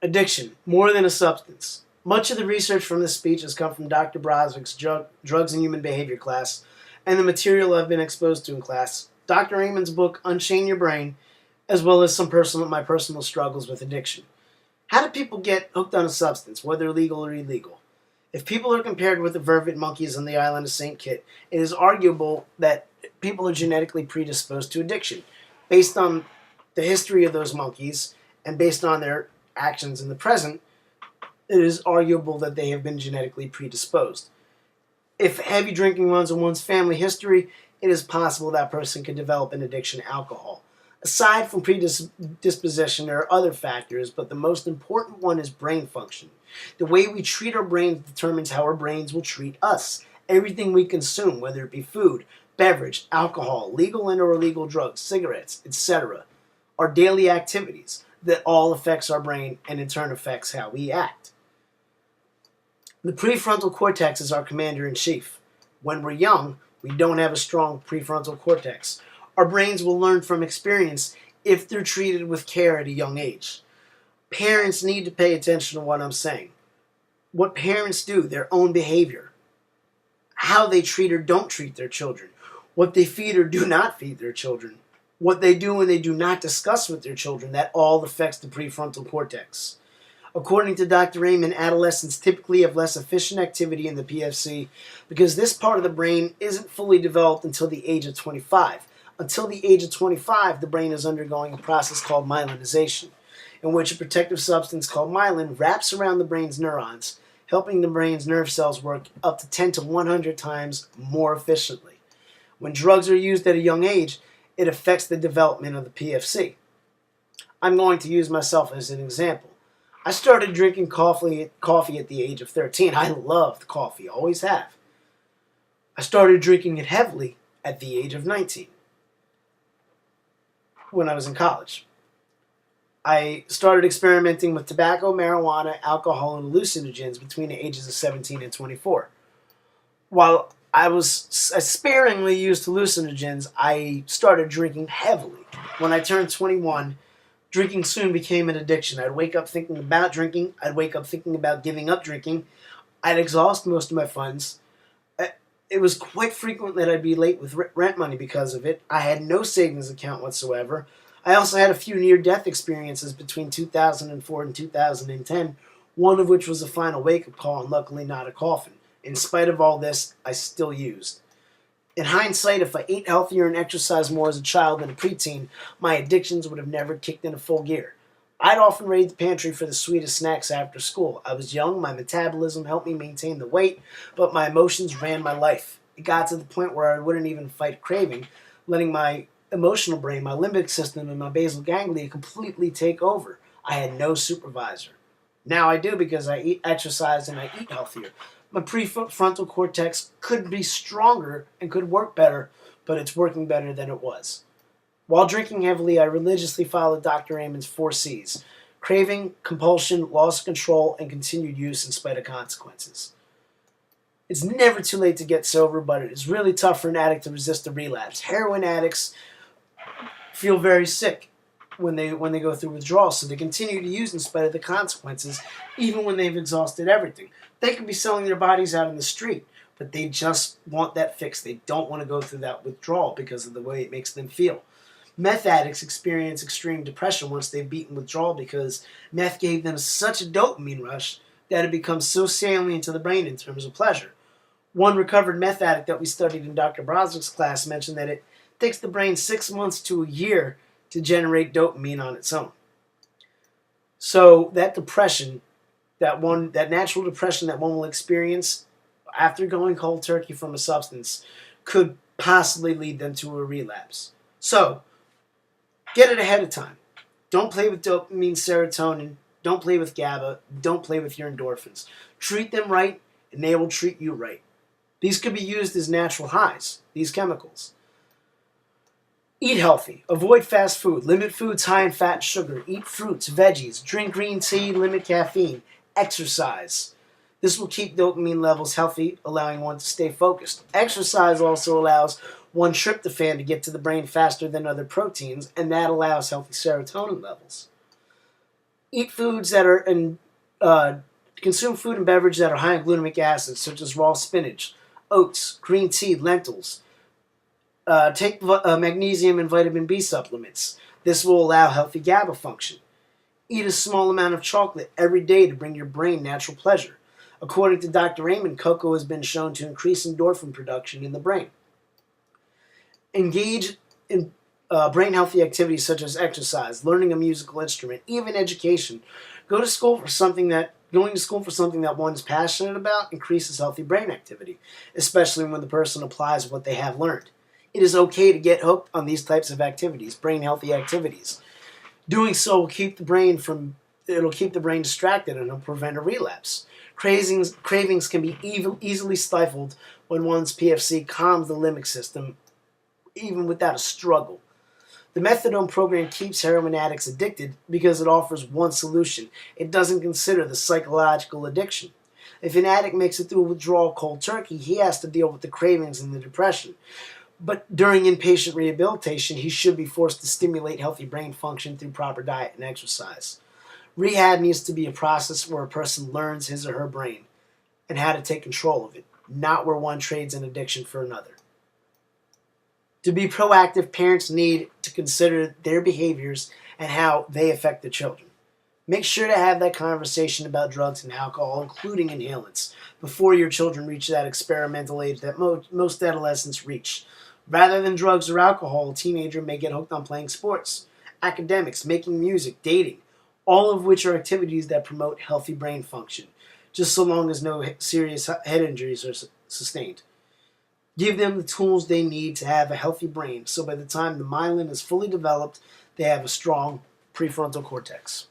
Addiction, more than a substance. Much of the research from this speech has come from Dr. Brozvik's Drugs and Human Behavior class and the material I've been exposed to in class, Dr. Amen's book, Unchain Your Brain, as well as my personal struggles with addiction. How do people get hooked on a substance, whether legal or illegal? If people are compared with the vervet monkeys on the island of St. Kitts, it is arguable that people are genetically predisposed to addiction based on the history of those monkeys and based on their actions in the present. It is arguable that they have been genetically predisposed. If heavy drinking runs in one's family history, it is possible that person could develop an addiction to alcohol. Aside from predisposition, there are other factors, but the most important one is brain function. The way we treat our brains determines how our brains will treat us. Everything we consume, whether it be food, beverage, alcohol, legal and or illegal drugs, cigarettes, etc., our daily activities, that all affects our brain and in turn affects how we act. The prefrontal cortex is our commander-in-chief. When we're young, we don't have a strong prefrontal cortex. Our brains will learn from experience if they're treated with care at a young age. Parents need to pay attention to what I'm saying. What parents do, their own behavior, how they treat or don't treat their children, what they feed or do not feed their children, what they do and they do not discuss with their children, that all affects the prefrontal cortex. According to Dr. Amen, adolescents typically have less efficient activity in the PFC because this part of the brain isn't fully developed until the age of 25. Until the age of 25, the brain is undergoing a process called myelinization, in which a protective substance called myelin wraps around the brain's neurons, helping the brain's nerve cells work up to 10 to 100 times more efficiently. When drugs are used at a young age, it affects the development of the PFC. I'm going to use myself as an example. I started drinking coffee at the age of 13. I loved coffee, always have. I started drinking it heavily at the age of 19 when I was in college. I started experimenting with tobacco, marijuana, alcohol, and hallucinogens between the ages of 17 and 24. While I sparingly used hallucinogens, I started drinking heavily. When I turned 21, drinking soon became an addiction. I'd wake up thinking about drinking. I'd wake up thinking about giving up drinking. I'd exhaust most of my funds. It was quite frequent that I'd be late with rent money because of it. I had no savings account whatsoever. I also had a few near-death experiences between 2004 and 2010, one of which was a final wake-up call and luckily not a coffin. In spite of all this, I still used. In hindsight, if I ate healthier and exercised more as a child than a preteen, my addictions would have never kicked into full gear. I'd often raid the pantry for the sweetest snacks after school. I was young, my metabolism helped me maintain the weight, but my emotions ran my life. It got to the point where I wouldn't even fight craving, letting my emotional brain, my limbic system, and my basal ganglia completely take over. I had no supervisor. Now I do because I exercise and I eat healthier. My prefrontal cortex could be stronger and could work better, but it's working better than it was. While drinking heavily, I religiously followed Dr. Amen's 4 C's: craving, compulsion, loss of control, and continued use in spite of consequences. It's never too late to get sober, but it is really tough for an addict to resist a relapse. Heroin addicts feel very sick when they go through withdrawal, so they continue to use in spite of the consequences, even when they've exhausted everything. They could be selling their bodies out in the street, but they just want that fix. They don't want to go through that withdrawal because of the way it makes them feel. Meth addicts experience extreme depression once they've beaten withdrawal because meth gave them such a dopamine rush that it becomes so salient to the brain in terms of pleasure. One recovered meth addict that we studied in Dr. Brozvik's class mentioned that it takes the brain 6 months to a year to generate dopamine on its own. So that depression, that natural depression that one will experience after going cold turkey from a substance could possibly lead them to a relapse. So, get it ahead of time. Don't play with dopamine, serotonin. Don't play with GABA. Don't play with your endorphins. Treat them right, and they will treat you right. These could be used as natural highs, these chemicals. Eat healthy. Avoid fast food. Limit foods high in fat and sugar. Eat fruits, veggies. Drink green tea. Limit caffeine. Exercise. This will keep dopamine levels healthy, allowing one to stay focused. Exercise also allows one tryptophan to get to the brain faster than other proteins, and that allows healthy serotonin levels. Eat foods that are in consume food and beverage that are high in glutamic acid, such as raw spinach, oats, green tea, lentils. Take magnesium and vitamin B supplements. This will allow healthy GABA function. Eat a small amount of chocolate every day to bring your brain natural pleasure. According to Dr. Raymond, cocoa has been shown to increase endorphin production in the brain. Engage in brain healthy activities such as exercise, learning a musical instrument, even education. Go to school for something that Going to school for something that one is passionate about increases healthy brain activity, especially when the person applies what they have learned. It is okay to get hooked on these types of activities, brain healthy activities. Doing so will keep the brain from it'll keep the brain distracted and it'll prevent a relapse. Cravings can be easily stifled when one's PFC calms the limbic system, even without a struggle. The methadone program keeps heroin addicts addicted because it offers one solution. It doesn't consider the psychological addiction. If an addict makes it through withdrawal cold turkey, he has to deal with the cravings and the depression. But during inpatient rehabilitation, he should be forced to stimulate healthy brain function through proper diet and exercise. Rehab needs to be a process where a person learns his or her brain and how to take control of it, not where one trades an addiction for another. To be proactive, parents need to consider their behaviors and how they affect the children. Make sure to have that conversation about drugs and alcohol, including inhalants, before your children reach that experimental age that most adolescents reach. Rather than drugs or alcohol, a teenager may get hooked on playing sports, academics, making music, dating, all of which are activities that promote healthy brain function, just so long as no serious head injuries are sustained. Give them the tools they need to have a healthy brain so by the time the myelin is fully developed, they have a strong prefrontal cortex.